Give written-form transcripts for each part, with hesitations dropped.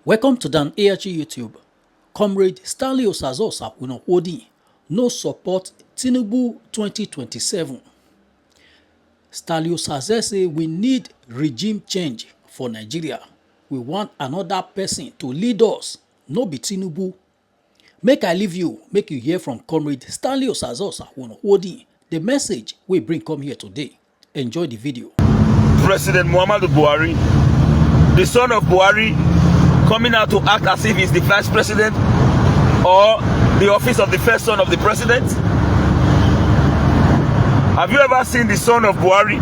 Welcome to Dan AHG YouTube. Comrade Stanley Osazosa Unowodi no support Tinubu 2027. Stanley Osaze say we need regime change for Nigeria. We want another person to lead us, no be Tinubu. Make I leave you, make you hear from Comrade Stanley Osazosa Unowodi. The message we bring come here today. Enjoy the video. President Muhammadu Buhari, the son of Buhari, coming out to act as if he's the vice president or the office of the first son of the president? Have you ever seen the son of Buhari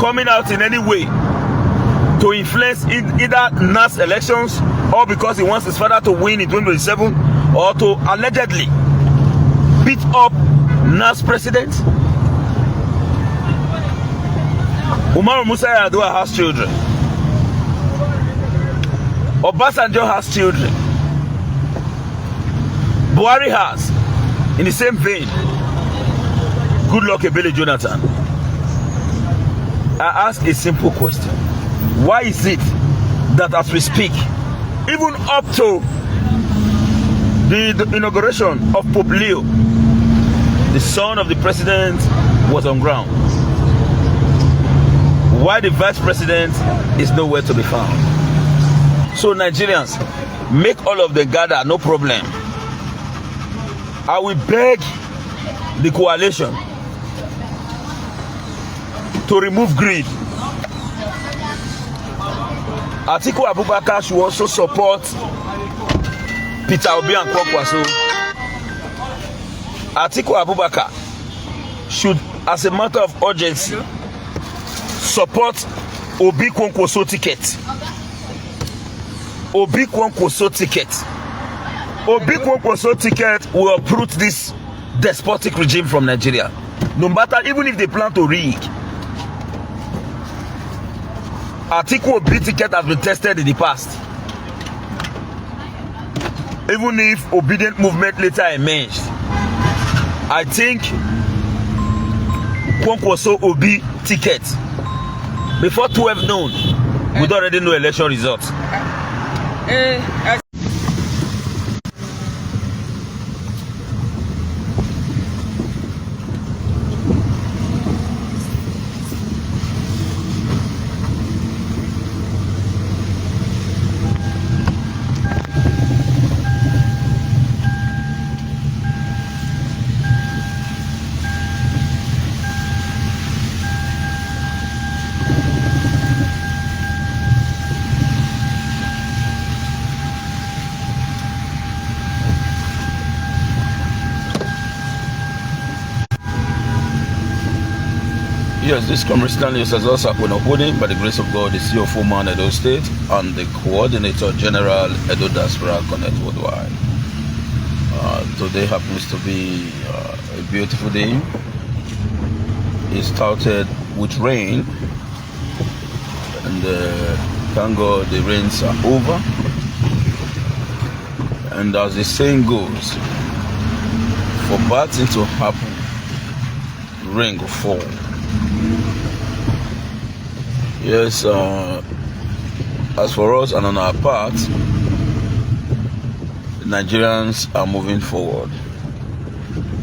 coming out in any way to influence either NAS elections or because he wants his father to win in 2027 or to allegedly beat up NAS president? Umaru Musa Yar'Adua has children. Obasanjo has children. Buhari has. In the same vein, good luck Ebele Jonathan. I ask a simple question. Why is it that as we speak, even up to the inauguration of Pope Leo, the son of the president was on ground? Why the vice president is nowhere to be found? So Nigerians, make all of them gather, no problem. I will beg the coalition to remove greed. Atiku Abubakar should also support Peter Obi and Kwankwaso. Atiku Abubakar should, as a matter of urgency, support Obi Kwankwaso ticket. Obi Kwankwaso ticket. Obi Kwankwaso ticket will uproot this despotic regime from Nigeria. No matter, even if they plan to rig. Atiku Obi ticket has been tested in the past. Even if obedient movement later emerged, I think Kwankwaso Obi ticket, before 12 noon, we don't already know election results. Yes, this Comrade Stanley Osazosa Unowodi, by the grace of God, the CEO of Woman Edo State and the Coordinator General Edo Diaspora Connect Worldwide. Today happens to be a beautiful day. It started with rain, and thank God the rains are over. And as the saying goes, for bad things to happen, rain will fall. Yes, as for us and on our part, Nigerians are moving forward.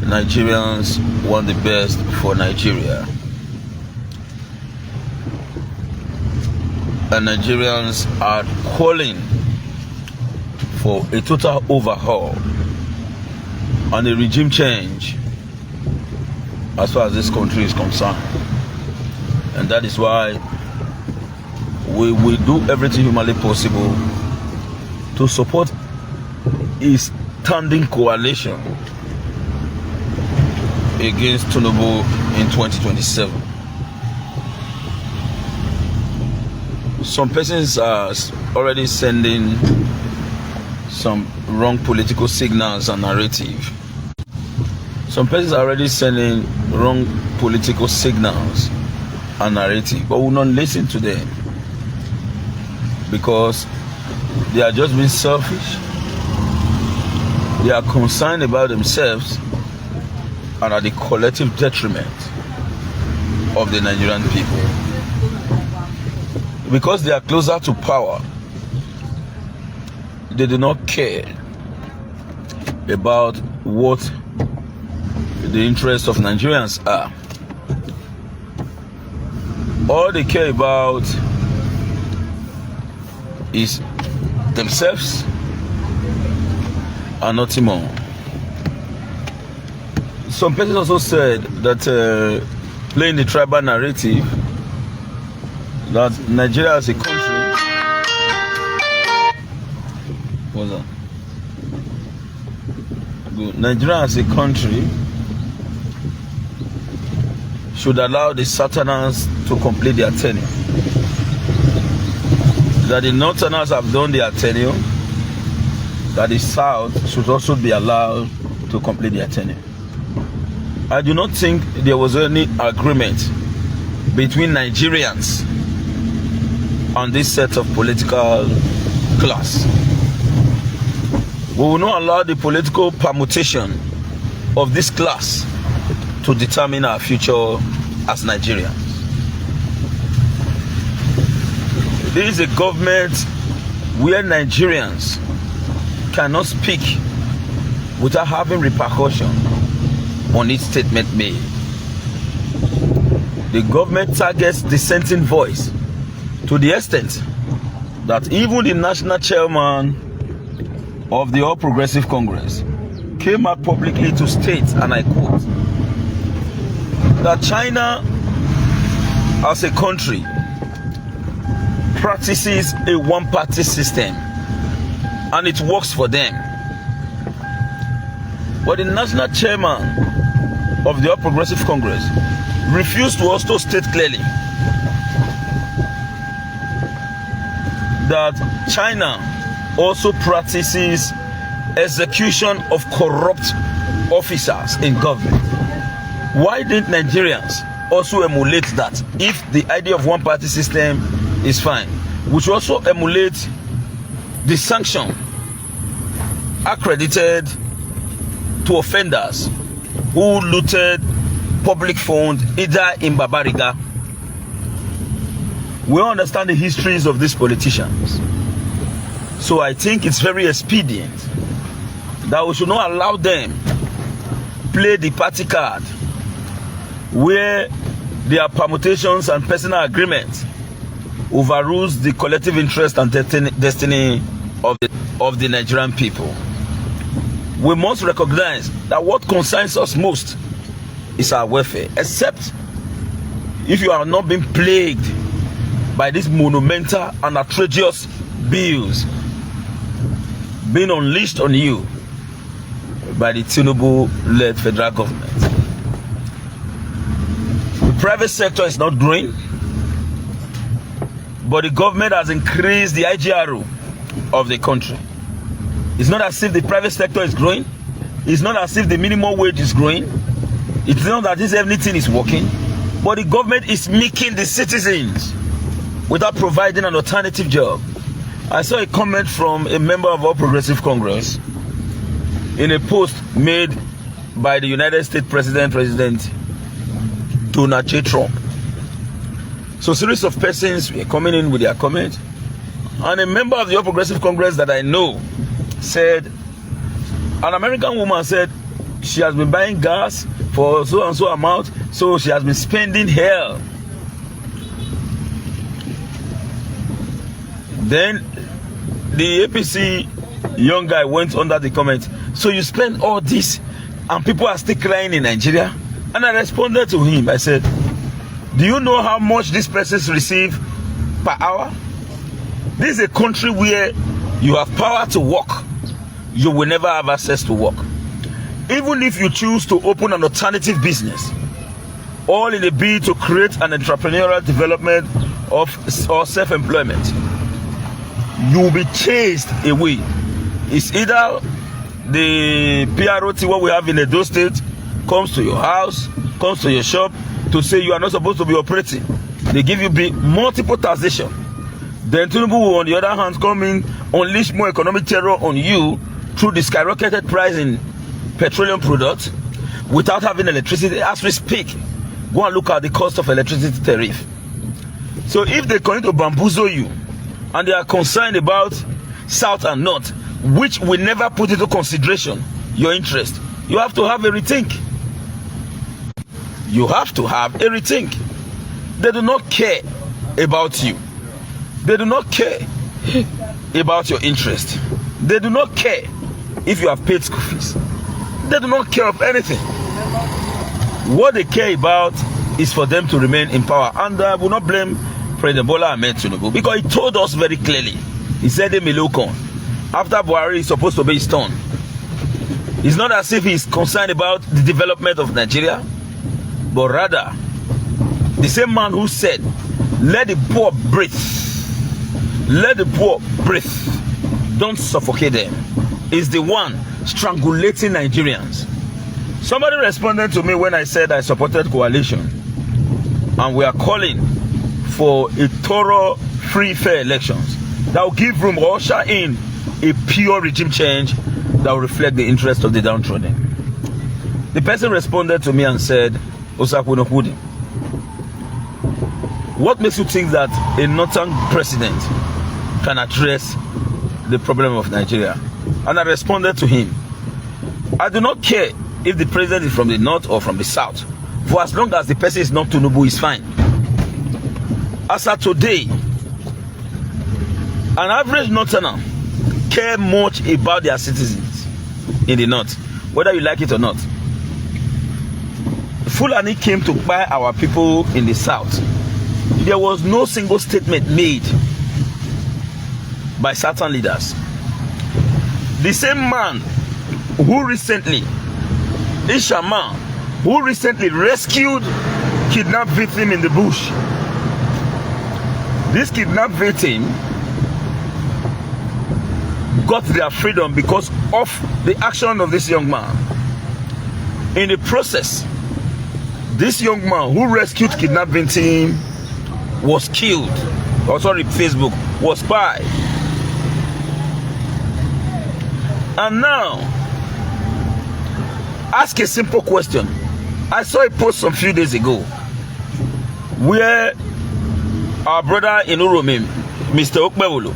Nigerians want the best for Nigeria. And Nigerians are calling for a total overhaul and a regime change as far as this country is concerned. And that is why we will do everything humanly possible to support a standing coalition against Tinubu in 2027. Some persons are already sending some wrong political signals and narrative. Some persons are already sending wrong political signals and narrative, but we will not listen to them because they are just being selfish. They are concerned about themselves and at the collective detriment of the Nigerian people. Because they are closer to power, they do not care about what the interests of Nigerians are. All they care about is themselves and nothing more. Some persons also said that playing the tribal narrative, that Nigeria as a country, what's that? Good. Nigeria as a country should allow the Southerners to complete their tenure. That the Northerners have done their tenure, that the South should also be allowed to complete their tenure. I do not think there was any agreement between Nigerians on this set of political class. We will not allow the political permutation of this class to determine our future as Nigerians. This is a government where Nigerians cannot speak without having repercussion on its statement made. The government targets dissenting voice to the extent that even the national chairman of the All Progressive Congress came out publicly to state, and I quote, that China as a country practices a one-party system and it works for them. But the national chairman of the All Progressive Congress refused to also state clearly that China also practices execution of corrupt officers in government. Why didn't Nigerians also emulate that? If the idea of one-party system is fine, we should also emulate the sanction accredited to offenders who looted public funds either in Babariga. We understand the histories of these politicians, so I think it's very expedient that we should not allow them play the party card where their permutations and personal agreements overrules the collective interest and destiny of the Nigerian people. We must recognize that what concerns us most is our welfare, except if you are not being plagued by these monumental and outrageous bills being unleashed on you by the Tinubu-led federal government. The private sector is not growing, but the government has increased the IGRO of the country. It's not as if the private sector is growing. It's not as if the minimum wage is growing. It's not that everything is working, but the government is making the citizens without providing an alternative job. I saw a comment from a member of All Progressive Congress in a post made by the United States President Donald J. Trump. So a series of persons were coming in with their comment, and a member of the All Progressive Congress that I know said, an American woman said she has been buying gas for so and so amount, so she has been spending hell. Then the APC young guy went under the comment, so you spend all this and people are still crying in Nigeria? And I responded to him, I said, do you know how much these persons receive per hour? This is a country where you have power to work, you will never have access to work. Even if you choose to open an alternative business, all in a bid to create an entrepreneurial development or self-employment, you will be chased away. It's either the PROT, what we have in Edo State, comes to your house, comes to your shop to say you are not supposed to be operating. They give you multiple taxation. Then Tinubu will, on the other hand, come in, unleash more economic terror on you through the skyrocketed price in petroleum products without having electricity. As we speak, go and look at the cost of electricity tariff. So if they continue to bamboozle you and they are concerned about South and North, which will never put into consideration your interest, you have to have a rethink. You have to have a rethink. They do not care about you. They do not care about your interest. They do not care if you have paid school fees. They do not care of anything. What they care about is for them to remain in power. And I will not blame President Bola Ahmed Tinubu, because he told us very clearly. He said, after Buhari is supposed to be his turn. It's not as if he's concerned about the development of Nigeria, but rather the same man who said, let the poor breathe. Let the poor breathe. Don't suffocate them. Is the one strangulating Nigerians. Somebody responded to me when I said I supported coalition, and we are calling for a thorough, free, fair elections that will give room or usher in a pure regime change that will reflect the interest of the downtrodden. The person responded to me and said, Osakunokudi, what makes you think that a northern president can address the problem of Nigeria? And I responded to him, I do not care if the president is from the north or from the south, for as long as the person is not Tinubu, is fine. As of today, an average northerner care much about their citizens in the north, whether you like it or not. Fulani came to buy our people in the south. There was no single statement made by certain leaders. The same man who recently, Ishama, who recently rescued kidnapped victim in the bush. This kidnapped victim got their freedom because of the action of this young man. In the process, this young man who rescued kidnapped victim was killed. Oh, sorry, Facebook was spy. And now, ask a simple question. I saw a post some few days ago where our brother in Uromi, Mr. Okbewolo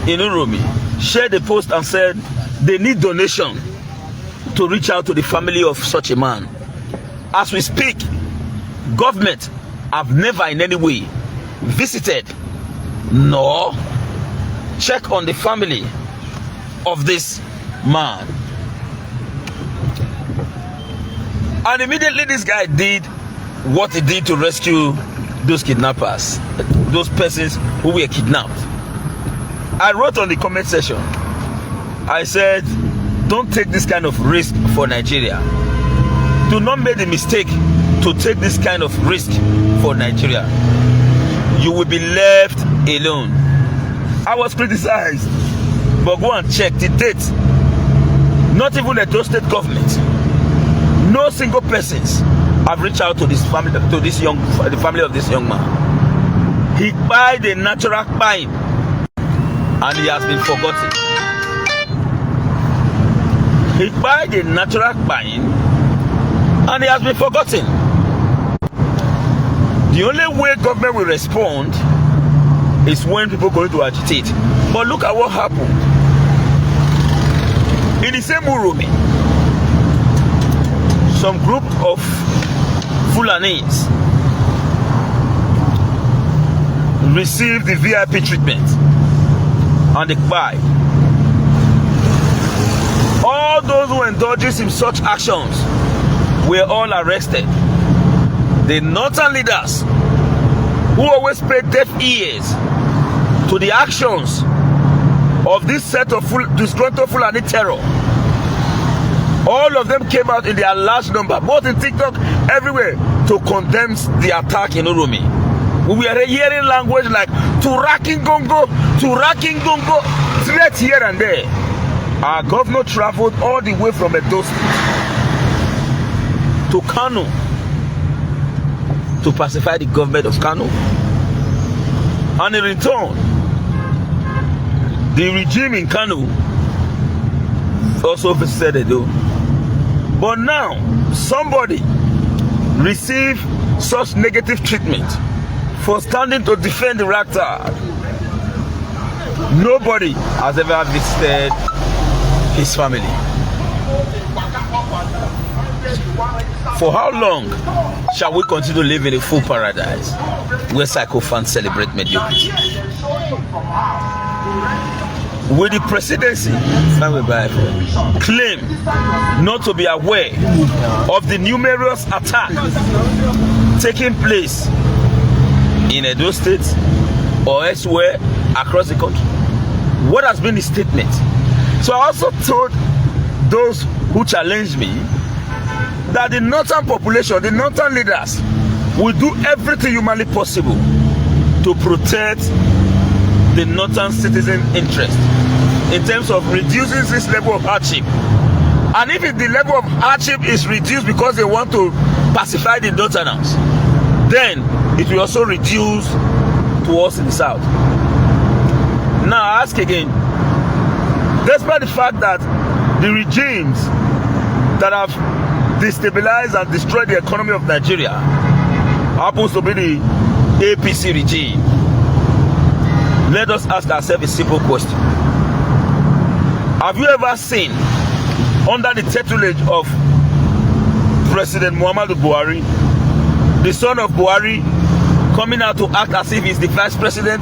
in Uromi, shared a post and said they need donation to reach out to the family of such a man. As we speak, government have never in any way visited nor checked on the family of this man. And immediately this guy did what he did to rescue those kidnappers, those persons who were kidnapped. I wrote on the comment section, I said, don't take this kind of risk for Nigeria. Do not make the mistake to take this kind of risk for Nigeria. You will be left alone. I was criticized, but go and check the date. Not even the Edo State government, no single persons have reached out to this family, to this the family of this young man. He died a natural crime, and he has been forgotten. He died a natural crime, and he has been forgotten. The only way government will respond is when people go to agitate. But look at what happened. In the same Uromi, some group of Fulanis received the VIP treatment and they buy. All those who indulges in such actions were all arrested. The northern leaders who always pay deaf ears to the actions of this set of disgruntled Fulani terror, all of them came out in their large number, both in TikTok, everywhere, to condemn the attack in Uromi. We were hearing language like Turaking Gongo, threats here and there. Our governor traveled all the way from Edo State to Kano to pacify the government of Kano. And in return, the regime in Kano also visited Edo. But now, somebody received such negative treatment for standing to defend the Rakta. Nobody has ever visited his family. For how long shall we continue to live in a full paradise where sycophants celebrate mediocrity? Will the presidency claim not to be aware of the numerous attacks taking place in Edo State or elsewhere across the country? What has been the statement? So I also told those who challenged me that the northern population, the northern leaders, will do everything humanly possible to protect the northern citizen interest in terms of reducing this level of hardship. And if the level of hardship is reduced because they want to pacify the northerners, then it will also reduce to us in the south. Now I ask again, despite the fact that the regimes that have destabilized and destroyed the economy of Nigeria happens to be the APC regime, let us ask ourselves a simple question. Have you ever seen, under the tutelage of President Muhammadu Buhari, the son of Buhari coming out to act as if he's the vice president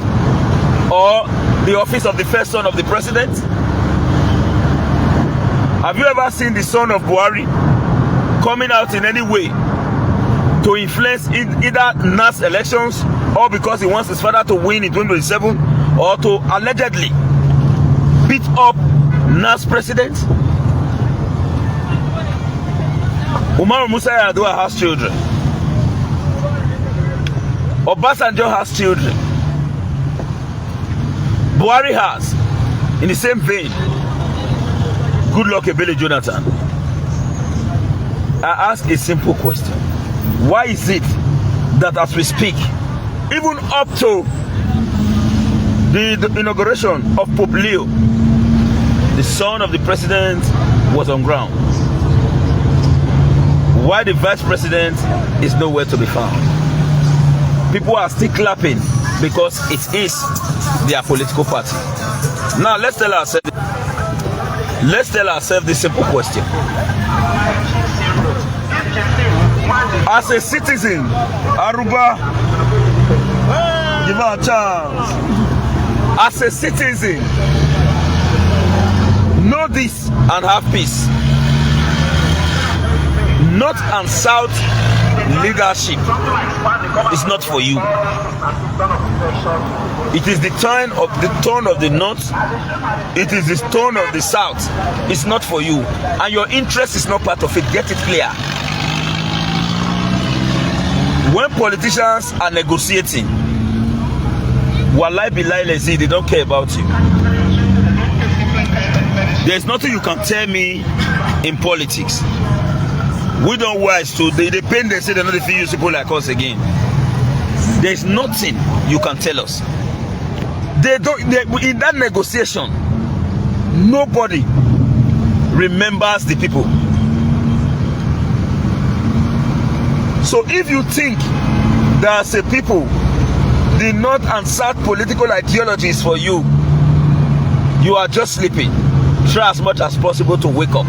or the office of the first son of the president? Have you ever seen the son of Buhari coming out in any way to influence either NAS elections, or because he wants his father to win in 2027, or to allegedly beat up NAS president? Umaru Musa Yar'Adua has children. Obasanjo has children. Buhari has. In the same vein, good luck, Ebele Jonathan. I ask a simple question. Why is it that as we speak, even up to the inauguration of Pope Leo, the son of the president was on ground? Why the vice president is nowhere to be found? People are still clapping because it is their political party. Now let's tell ourselves this simple question. As a citizen, Aruba, give her a chance. As a citizen, know this and have peace. North and South leadership is not for you. It is the turn of the North. It is the tone of the South. It's not for you, and your interest is not part of it. Get it clear. When politicians are negotiating, wallahi billahi lazi, they don't care about you. There's nothing you can tell me in politics. We don't wise to they pain, they say they're not the few people like us again. There's nothing you can tell us. In that negotiation, nobody remembers the people. So if you think that as a people, the North and South political ideology is for you, you are just sleeping. Try as much as possible to wake up.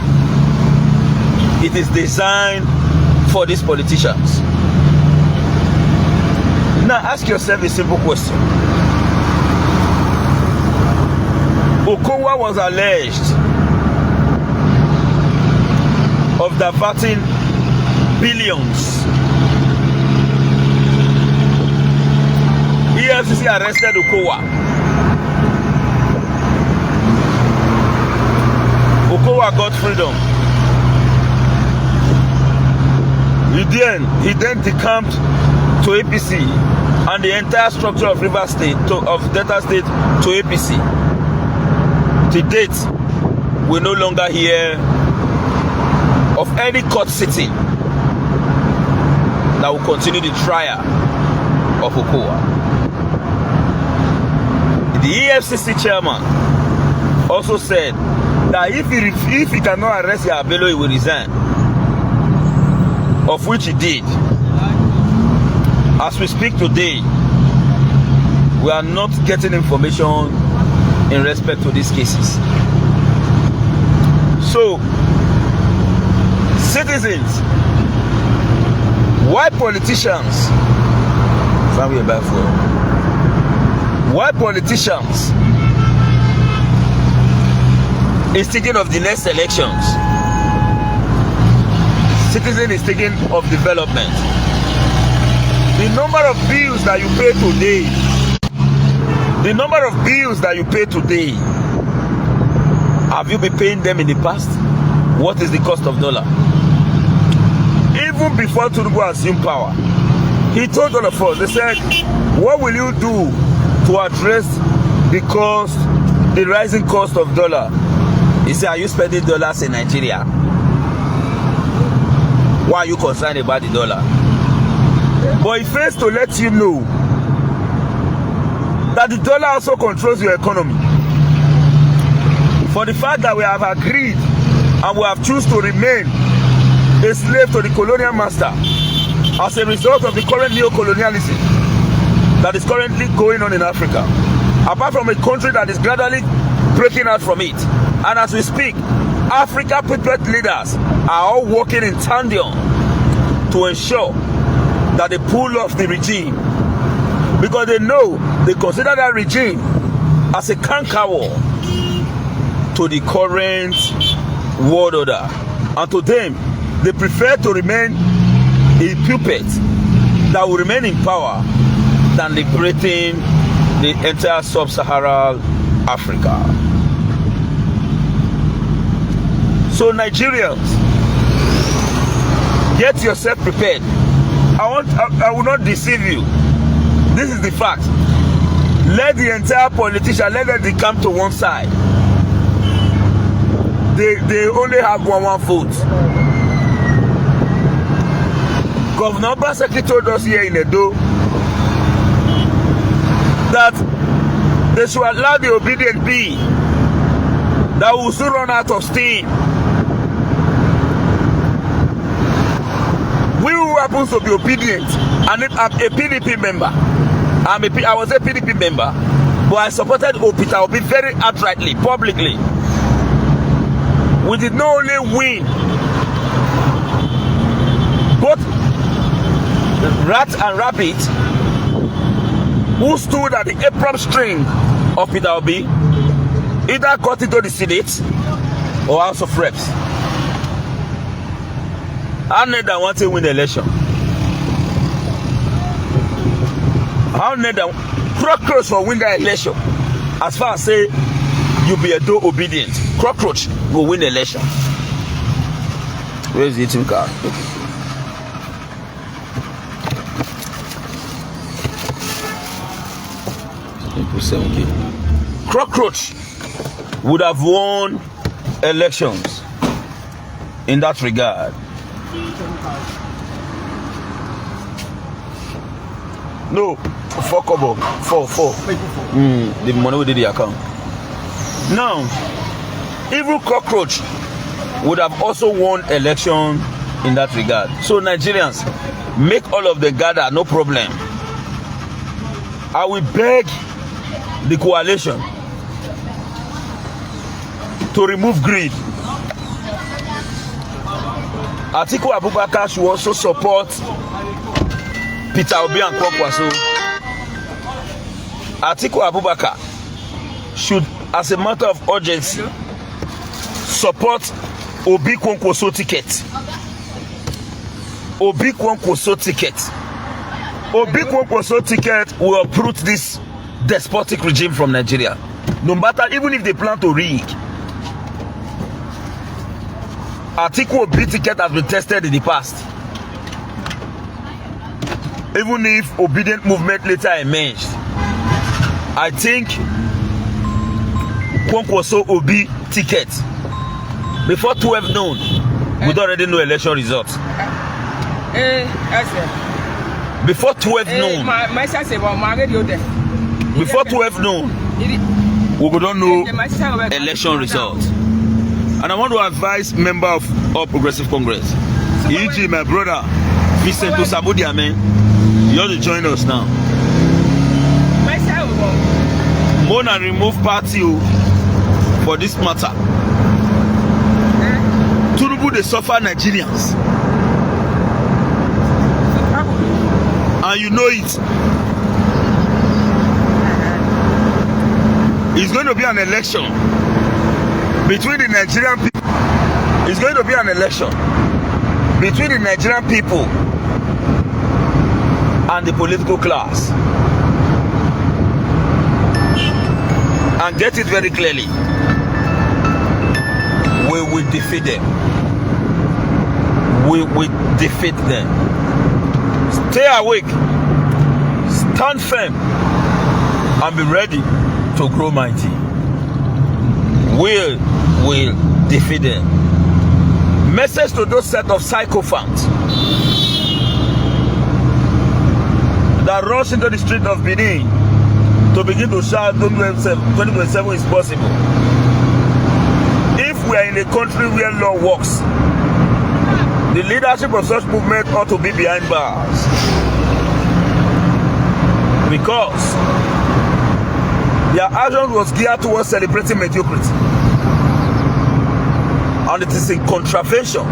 It is designed for these politicians. Now ask yourself a simple question. Okowa was alleged of diverting billions. EFCC arrested Okowa. Okowa got freedom. He then decamped to APC and the entire structure of Delta State to APC. To date, we no longer hear of any court sitting that will continue the trial of Okowa. The EFCC chairman also said that if he cannot arrest Yabelo, he will resign, of which he did. As we speak today, we are not getting information in respect to these cases. So, citizens, why politicians? Why politicians is thinking of the next elections? Citizen is thinking of development. The number of bills that you pay today, have you been paying them in the past? What is the cost of dollar? Even before Tinubu assumed power, he told all of us, they said, what will you do to address the rising cost of dollar? He said, are you spending dollars in Nigeria? Why are you concerned about the dollar? But he fails to let you know that the dollar also controls your economy. For the fact that we have agreed and we have chosen to remain a slave to the colonial master as a result of the current neo-colonialism that is currently going on in Africa, apart from a country that is gradually breaking out from it. And as we speak, Africa puppet leaders are all working in tandem to ensure that they pull off the regime, because they consider that regime as a cankerworm to the current world order, and to them they prefer to remain a puppet that will remain in power than liberating the entire sub-Saharan Africa. So Nigerians, get yourself prepared. I will not deceive you. This is the fact. Let the entire politician, let them come to one side. They only have one vote. Governor Obaseki told us here in Edo that they should allow the obedient be, that will soon run out of steam. We who happens to be obedient, and I'm a PDP member. I was a PDP member, but I supported Peter Obi very outrightly, publicly. We did not only win, but Rat and Rabbit, who stood at the apron string of Peter Obi, either got into the Senate or House of Reps. How Neda want to win the election? How Neda cockroach for win the election? As far as say you be a do obedient, cockroach will win the election. Where is the ATM card? Cockroach would have won elections in that regard. No, 4 kobo, 4. The money we did the account. Now, evil cockroach would have also won election in that regard. So Nigerians, make all of them gather, no problem. I will beg the coalition to remove greed. Atiku Abubakar should also support Peter Obi and Kwankwaso. Atiku Abubakar should, as a matter of urgency, support Obi Kwankwaso ticket. Obi Kwankwaso ticket. Obi Kwankwaso ticket will uproot this despotic regime from Nigeria. No matter, even if they plan to rig. Atiku Obi ticket has been tested in the past. Even if obedient movement later emerged, I think Kwankwaso Obi ticket before 12 noon, we don't already know election results. Before 12 noon, before 12 noon, we don't know election results. And I want to advise member of All Progressive Congress, e.g. my brother Vincent Osabudiame, you have to join us now. Mona remove party for this matter. Tinubu they suffer Nigerians. And you know it. It's going to be an election between the Nigerian people. It's going to be an election between the Nigerian people and the political class. And get it very clearly. We will defeat them. We will defeat them. Stay awake. Stand firm. And be ready to grow mighty. We will defeat them. Message to those set of sycophants that rush into the street of Benin to begin to shout 2027 is possible. If we are in a country where law works, the leadership of such movement ought to be behind bars. Because their action was geared towards celebrating mediocrity. And it is in contravention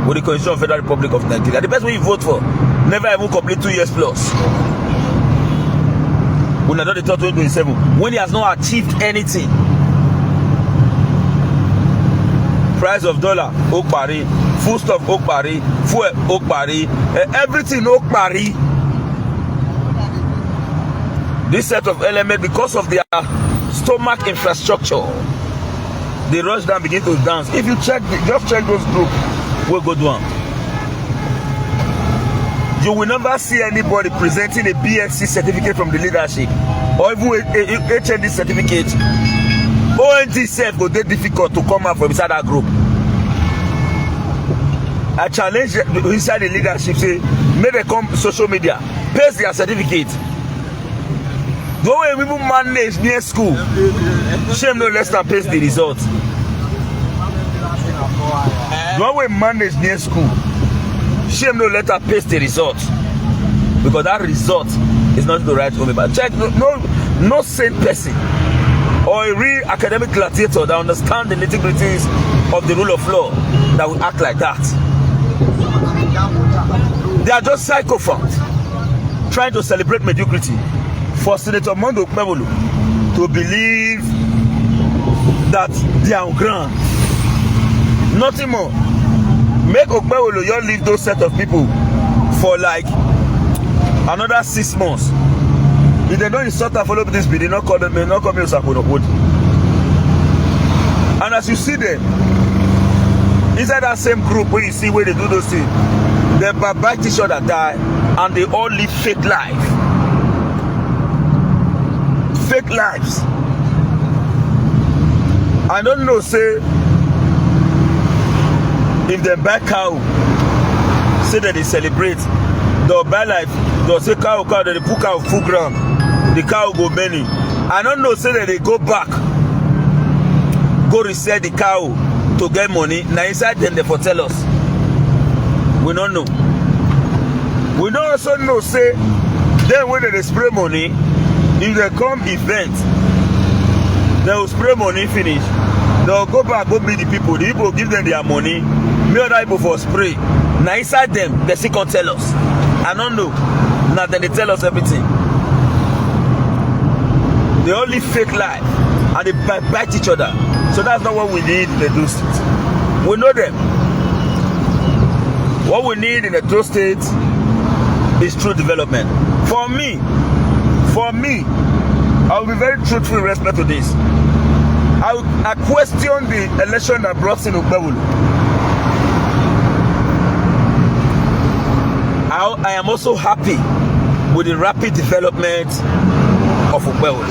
with the Constitution of the Federal Republic of Nigeria. The person you vote for never even complete 2 years plus. When I don't talk 2027, when he has not achieved anything. Price of dollar, Okpari, foodstuff, Okpari, fuel, Okpari, everything, Okpari. This set of elements, because of their stomach infrastructure, they rush down, begin to dance. If you check, just check those groups, we'll go down. You will never see anybody presenting a BSc certificate from the leadership, or even a HND certificate. ONG itself will be difficult to come out from inside that group. I challenge inside the leadership, say, may they come social media, paste their certificate. The way people manage near school, shame no less than paste the results. The way manage near school, shame no less than paste the results. Because that result is not the right way. But check, no sane person or a real academic gladiator that understands the nitty-gritties of the rule of law that will act like that. They are just sycophants trying to celebrate mediocrity. For Senator Mondo Okpebholo to believe that they are on ground. Nothing more. Make Okpebholo you leave those set of people for like another 6 months. If they don't insult and follow this bill, they not call them, they not come here Sakonowood. And as you see them, inside that same group where you see where they do those things, they bite each other, die, and they all live fake life. Fake lives. I don't know, say if they buy cow, say that they celebrate, they'll buy life, they'll say cow, they put cow full ground, the cow go many. I don't know, say that they go back, go resell the cow to get money. Now inside them they foretell us. We don't know. We don't also know, say then when they spray money, if they come event, they will spray money finish. They will go back, go meet the people. The people give them their money. Me other people for spray. Now inside them, they still can't tell us. I don't know. Now then they tell us everything. They only fake life and they bite each other. So that's not what we need in the Edo State. We know them. What we need in the Edo State is true development. For me, I will be very truthful in respect to this. I question the election that brought in Okpebholo. I am also happy with the rapid development of Okpebholo.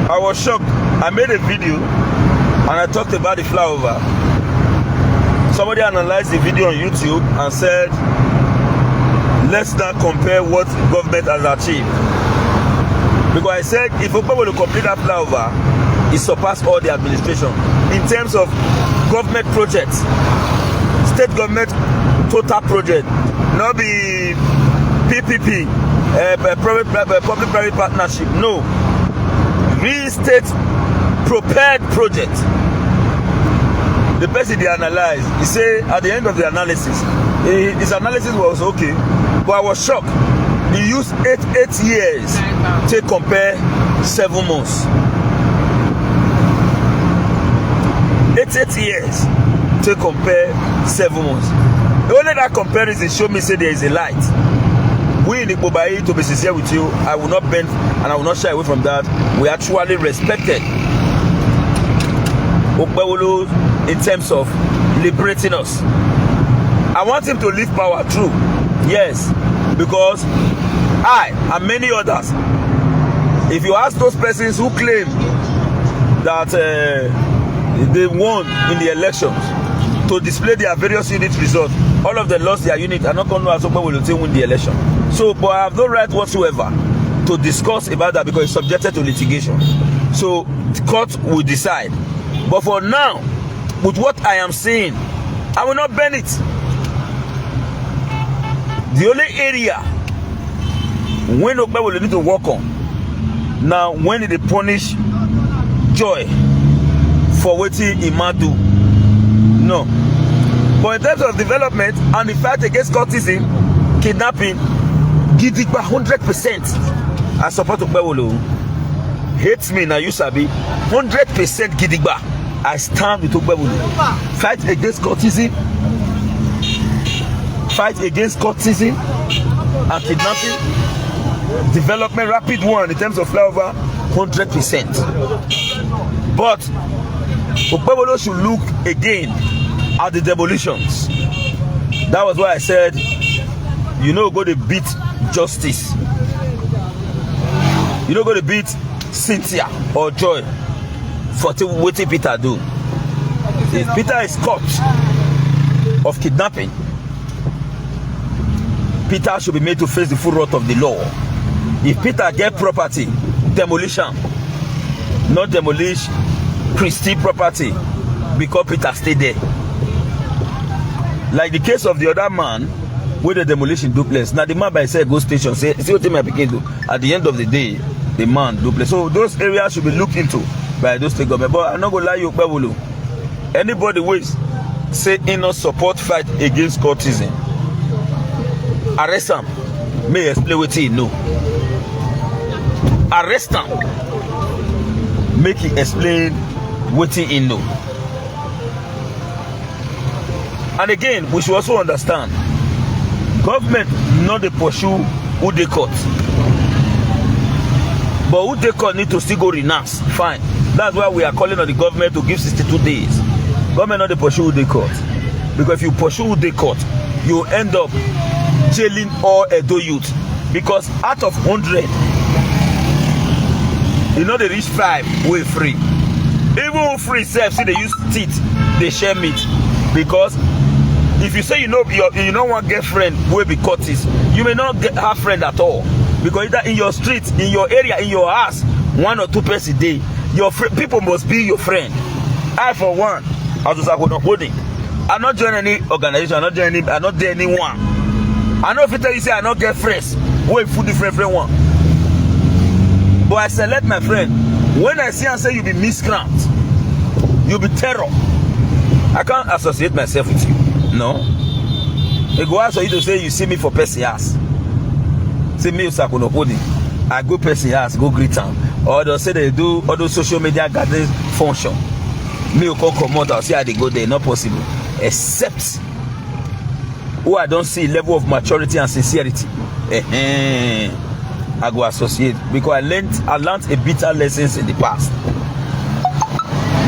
I was shocked. I made a video and I talked about the flyover. Somebody analyzed the video on YouTube and said, let's not compare what government has achieved. Because I said, if Okpebholo complete that flyover, it surpassed all the administration. In terms of government projects, state government total project, no be PPP, public-private partnership. No, real estate prepared project. The person they analyzed, he say at the end of the analysis, his analysis was okay, but I was shocked. He used 8 years to compare 7 months. 8 years to compare 7 months. Only that comparison show me say there is a light. We in Igbobayi, to be sincere with you, I will not bend and I will not shy away from that. We actually respected Okpebholo in terms of liberating us. I want him to leave power true. Yes, because I and many others, if you ask those persons who claim that they won in the elections to display their various unit results, all of them lost their unit and not going to know as Okpebholo will win the election. So, but I have no right whatsoever to discuss about that because it's subjected to litigation. So, the court will decide. But for now, with what I am saying, I will not bend it. The only area when Okpebholo need to work on now, when they punish Joy for what he might do, no. But in terms of development and the fight against cultism, kidnapping, gidigba 100%. I support Okpebholo. Hates me now, you sabi. 100% gidigba. I stand with Okpebholo. Fight against cultism. Fight against cultism and kidnapping. Development, rapid one in terms of flyover, 100%. But Okpebholo should look again at the demolitions. That was why I said, you know, go to beat justice. You know, go to beat Cynthia or Joy for what Peter do. If Peter is caught of kidnapping, Peter should be made to face the full wrath of the law. If Peter get property, demolition, not demolish Christie property because Peter stayed there. Like the case of the other man with the demolition duplex. Now the man by himself go station, say, see what my begin do. At the end of the day, the man duplex. So those areas should be looked into by those state government. But I'm not gonna lie you, Okpebholo. Anybody who is say in no support fight against cultism, arrest him. May explain what he know. Arrest him. Make him explain what he know. And again, we should also understand, government not the pursue who they caught. But who they caught need to still go renounce. Fine. That's why we are calling on the government to give 62 days. Government not the pursue who they caught. Because if you pursue who they caught, you end up jailing all Edo youth. Because out of 100, you know they reach 5 way free. Even free self, see they use teeth, they share meat. Because if you say you don't want girlfriend will be cultist, you may not have friend at all. Because either in your street, in your area, in your house, 1 or 2 persons a day, your people must be your friend. I for one, as I was holding, I not join any organization, I not join anyone. I know if you tell you say I not get friends, wait for different friend one. But I select my friend. When I see and say you be miscreant, you be terror, I can't associate myself with you. No. It go out for you to say you see me for person house. Say me Usakuno Holding. I go person house, go greet them. Or they'll say they do all those social media gathering function. Me will come out, I'll see how they go there. Not possible. Except who I don't see level of maturity and sincerity. I go associate because I learned a bitter lessons in the past.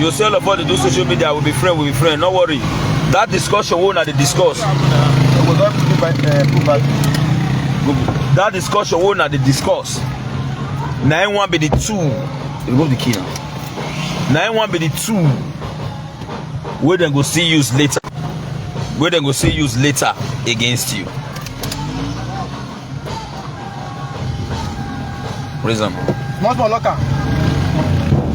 You say all of us to do social media, we'll be friend, don't worry. That discussion won't have discuss. That discussion won't have discuss. 9-1 be the 2. Remove the key now. 9-1 be the 2. Where then go see use later. Where then go see use later against you. Reason. Much more locker.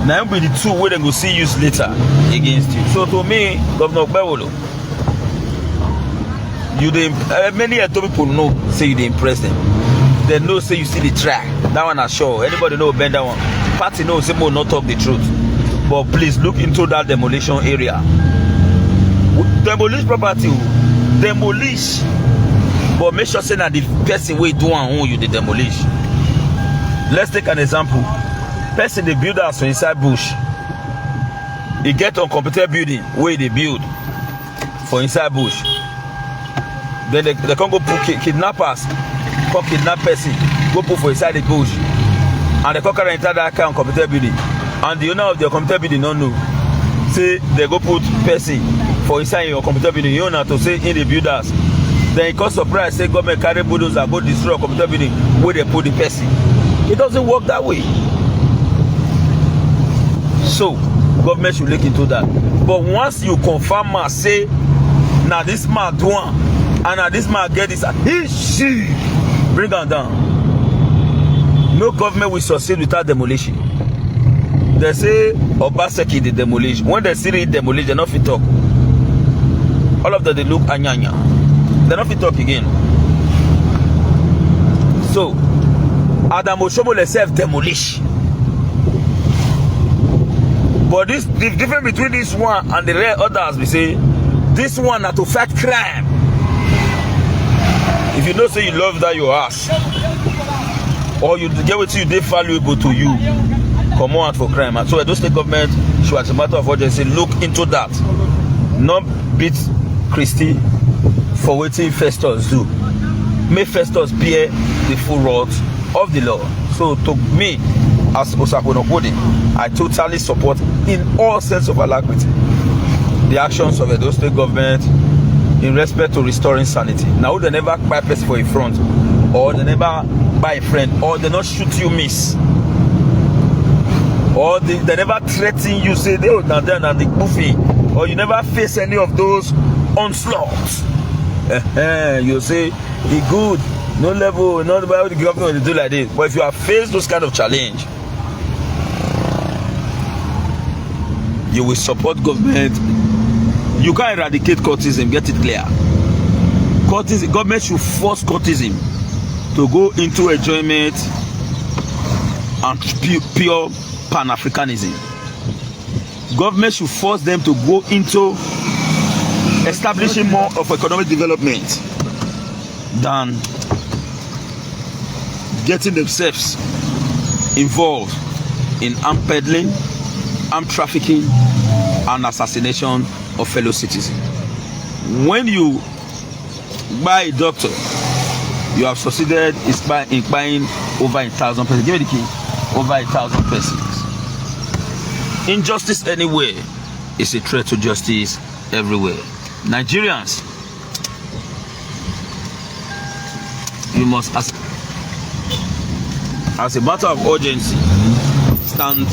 Now be the 2 where they go see use later against you. So to me, Governor Okpebholo, You many people know say you dey impress them. They know say you see the try. That one is sure. Anybody know bend that one? Party know say more not talk the truth. But please look into that demolition area. Demolish property, demolish. But make sure say that the person wey do and own you dey demolish. Let's take an example. Person dey build house for inside bush. He get uncompleted building where they build for inside bush. Then they can go put kidnappers, come kidnap person, go put for inside the bush, and they come carry enter that kind of uncompleted building. And the owner of the uncompleted building don't know. Say they go put person for inside your uncompleted building. The owner to say in the builders. Then he cause surprise say government carry bulldozer go destroy uncompleted building where they put the person. It doesn't work that way. So government should look into that. But once you confirm and say, now this man do one, and now this man get this, she bring them down. No government will succeed without demolition. They say Obaseki the demolition. When they see it demolish, they not fit talk. All of them they look anyanya. They not fit talk again. So Adam Oshomole self demolish. But this the difference between this one and the rare others, we say this one na to fight crime. If you know say you love that your ass, or you get what you did valuable to you, come on for crime. And so Edo State government should, as a matter of urgency, look into that. Not beat Christie for waiting Festus do. Make Festus bear the full wrath of the law. So to me, as Osakunokodi, I totally support in all sense of alacrity the actions of Edo State government in respect to restoring sanity. Now they never buy person for a front, or they never buy a friend, or they not shoot you miss, or they never threaten you, say they would not done and the goofy, or you never face any of those onslaughts. You say he good, no level, not about the government will do like this. But if you have faced those kind of challenge, you will support government. You can't eradicate cultism, get it clear. Cultism, government should force cultism to go into enjoyment and pure Pan-Africanism. Government should force them to go into establishing more of economic development than getting themselves involved in arm peddling, arm trafficking, and assassination of fellow citizens. When you buy a doctor, you have succeeded in buying over 1,000 persons. Give me the key. Over 1,000 persons. Injustice anywhere is a threat to justice everywhere. Nigerians, you must, as a matter of urgency, stand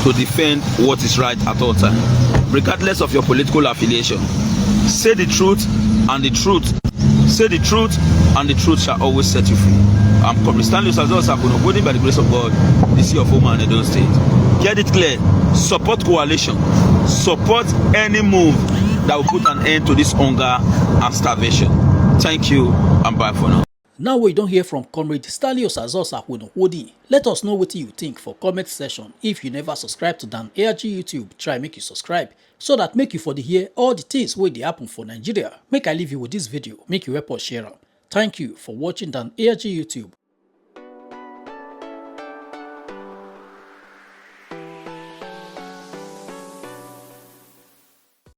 to defend what is right at all times, regardless of your political affiliation. Say the truth, and the truth. Say the truth, and the truth shall always set you free. I'm Comrade Stanley Osazosa, by the grace of God, the sea of Oman and Edo State. Get it clear. Support coalition. Support any move that will put an end to this hunger and starvation. Thank you, and bye for now. Now we don't hear from Comrade Stanley Osazosa Wodi. Let us know what you think for comment section. If you never subscribe to Dan ARG YouTube, try make you subscribe so that make you for the hear all the things where they happen for Nigeria. Make I leave you with this video, make you help us share them. Thank you for watching Dan ARG YouTube.